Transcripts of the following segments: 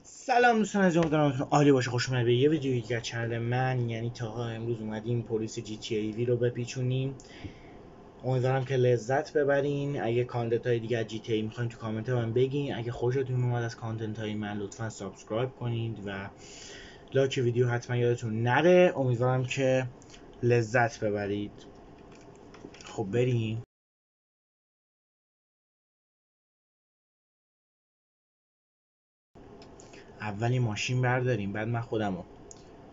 سلام دوستان عزیز، امیدوارم عالی باشه. خوش اومدید به یه ویدیو دیگه از چنل من، یعنی تاها. امروز اومدیم پلیس جی تی ای وی رو بپیچونیم. امیدوارم که لذت ببرین. اگه کانتنت های دیگه از جی تی ای میخواین تو کامنت من بگین. اگه خوشتون اومد از کانتنت های من لطفا سابسکرایب کنید و لایک ویدیو حتما یادتون نره. امیدوارم که لذت ببرید. خب بریم. اولی ماشین برداریم، بعد من خودمو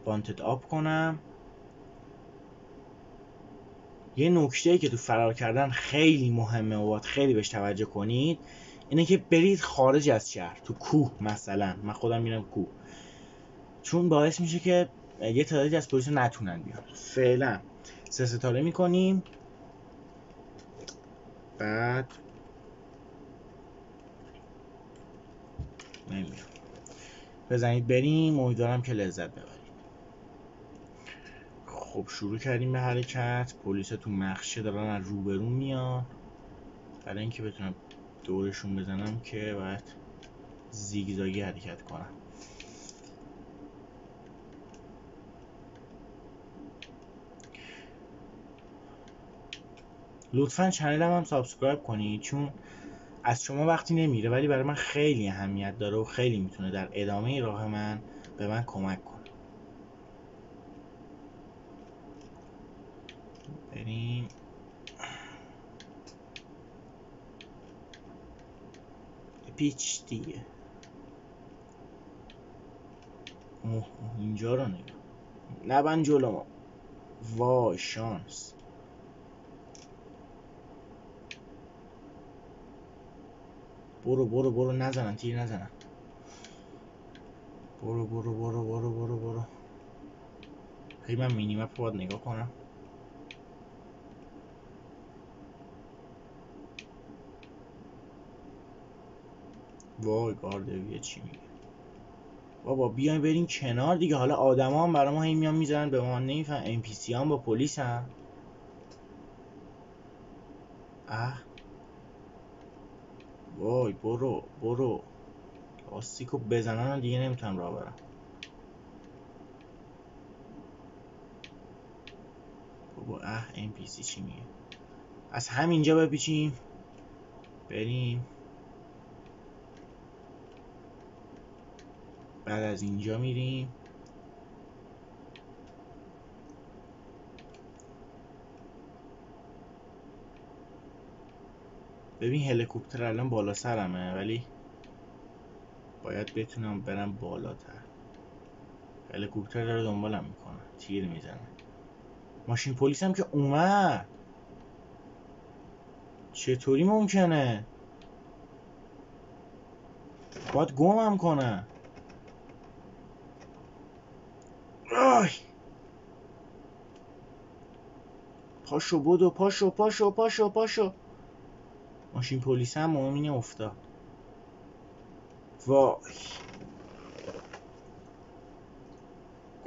وانتد آپ کنم. یه نکته‌ای که تو فرار کردن خیلی مهمه و باید خیلی بهش توجه کنید اینه که برید خارج از شهر، تو کوه مثلا. من خودم میرم کوه، چون باعث میشه که یه تعدادی از پلیس نتونن بیان. فعلا 3 ستاره میکنیم، بعد نمیدونم بزنید بریم. امیدوارم که لذت ببرید. خب شروع کردیم به حرکت. پلیس تو مخشه دارن از روبرون میان. برای اینکه بتونم دورشون بزنم که باید زیگزاگی حرکت کنم. لطفا چنلم هم سابسکرایب کنید، چون از شما وقتی نمیره ولی برای من خیلی اهمیت داره و خیلی میتونه در ادامه راه من به من کمک کنه. بریم. پیچ دیگه. اینجا رو نگاه، نبند جلو ما. وای شانس. برو برو برو، نزنن، تیر نزنن. برو برو برو برو برو برو. هی من مینی مپ باید نگاه کنم. وای گاردویه چی میگه؟ بابا بیاین بریم کنار دیگه. حالا آدما هم برای ما هی میان میزنن به ما، نمیفهم. ام پی سی هم با پلیس هم. وای برو برو. لاستیکو بزنن دیگه نمیتونم راه برم. بابا ام پی سی چی میگه؟ از همینجا بپیچیم بریم. بعد از اینجا میریم. ببین هلیکوپتر الان بالا سرمه، ولی باید بتونم برم بالاتر. هلیکوپتر داره دنبالم میکنه، تیر میزنه. ماشین پلیس هم که اومد. چطوری ممکنه؟ باید گمم کنه. آی پاشو بدو، پاشو پاشو پاشو پاشو. ماشین پلیس هم مؤمنه افتاد. وای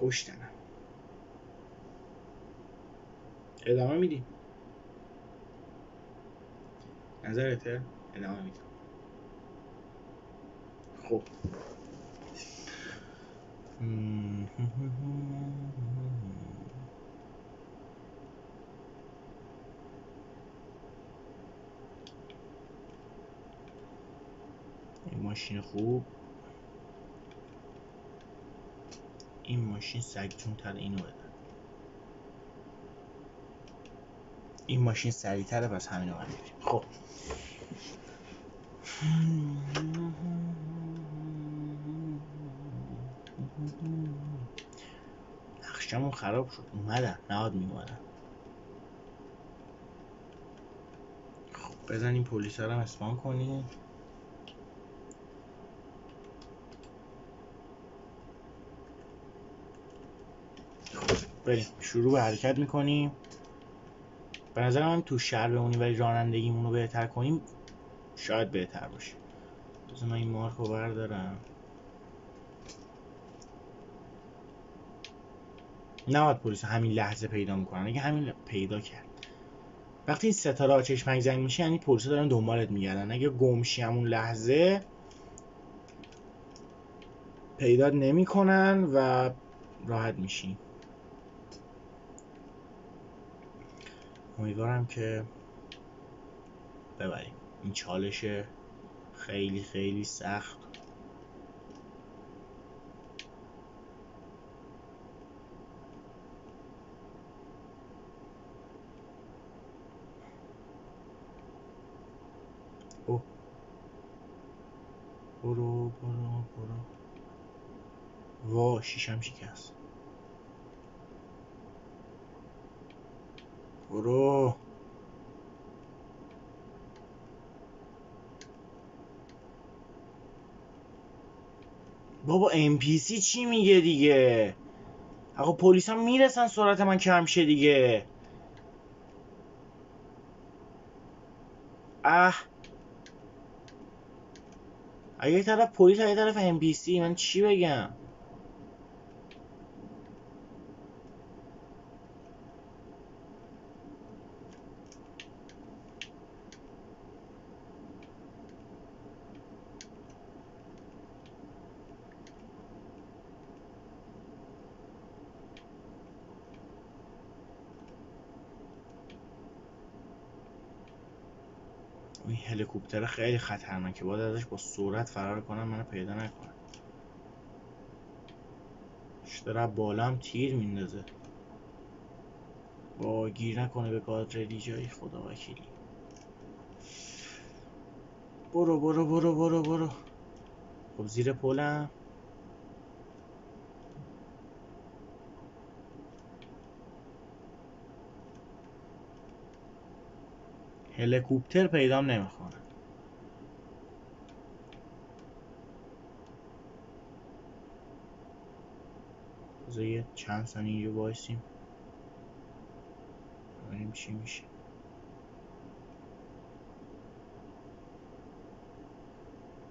کشتنم. ادامه میدیم. نظرته؟ ادامه میدیم. خب این ماشین خوب. این ماشین سگتون تر، اینو بده. این ماشین سریع تره، پس همینو من میریم. خب نقشمون خراب شد. اومدن، نهاد میومدن. خب بزنیم پلیس ها رو اسپان کنیم. بریم شروع به حرکت میکنیم. به نظر من تو شهر بمونیم ولی رانندگیمون رو بهتر کنیم شاید بهتر باشه. بذار من این مارک رو بردارم. نباید پلیس همین لحظه پیدا میکنن. اگه همین پیدا کرد، وقتی این ستاره چشمک زنگ میشه یعنی پلیسا دارن دنبالت میگردن. اگه گمشی همون لحظه پیدا نمیکنن و راحت میشین. امیدوارم که ببریم این چالش خیلی خیلی سخت. اوه برو برو برو. وا شیشم شکست. برو. بابا NPC چی میگه دیگه؟ آقا پلیس هم میرسن سرعت من کم شه دیگه. اگه طرف پلیس اگه طرف NPC من چی بگم؟ این هلیکوپتر خیلی خطرناکه، باید ازش با سرعت فرار کنم منو پیدا نکنه. داره بالا هم تیر میندازه. با گیر نکنه به گادریلی جایی خدا وکیلی. برو برو برو برو برو. خب زیر پلم. هلیکوپتر پیدام نمیکنه. بذار یه چند ثانیه وایسیم ببینیم چی میشه.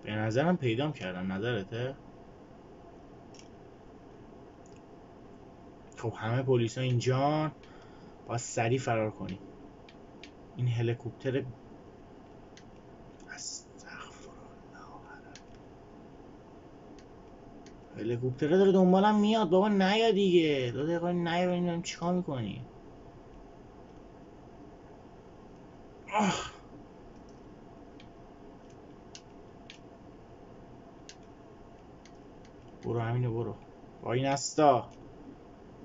به نظرم پیدام کردم، نظرته؟ خب همه پلیسا اینجان، باید سریع فرار کنیم. این هلیکوپتر هلیکوپتر داره دنبالم میاد. بابا نیا دیگه، 2 دقیقه نیا ببینم چیکار میکنی. برو همینو برو با این استا.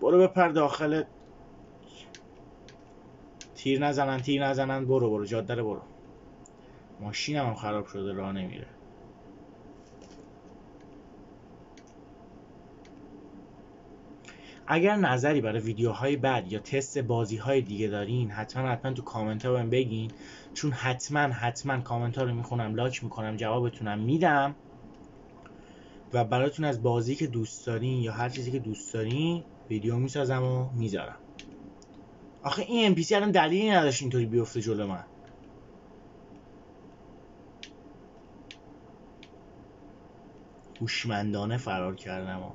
برو بپر داخل. تیر نزنن تیر نزنن. برو برو جاده رو برو. ماشینم هم خراب شده راه نمیره. اگر نظری برای ویدیوهای بعد یا تست بازیهای دیگه دارین حتما تو کامنت ها بهم بگین، چون حتما کامنت ها رو میخونم، لایک میکنم، جوابتونم میدم و براتون از بازی که دوست دارین یا هر چیزی که دوست دارین ویدیو میسازم و میذارم. آخه این NPC الان دلیلی نداشت اینطوری بیفته جلو من. هوشمندانه فرار کردم.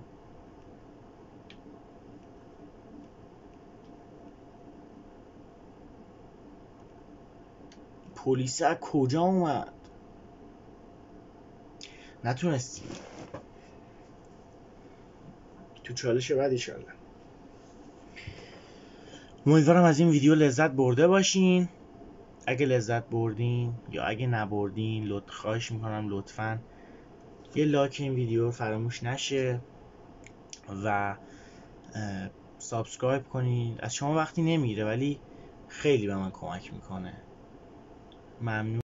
پلیس از کجا اومد؟ نتونستی. تو چالش بعد ایشالله. امیدوارم از این ویدیو لذت برده باشین. اگه لذت بردین یا اگه نبردین خواهش میکنم لطفاً یه لایک این ویدیو فراموش نشه و سابسکرایب کنین. از شما وقتی نمیگیره ولی خیلی به من کمک میکنه. ممنون.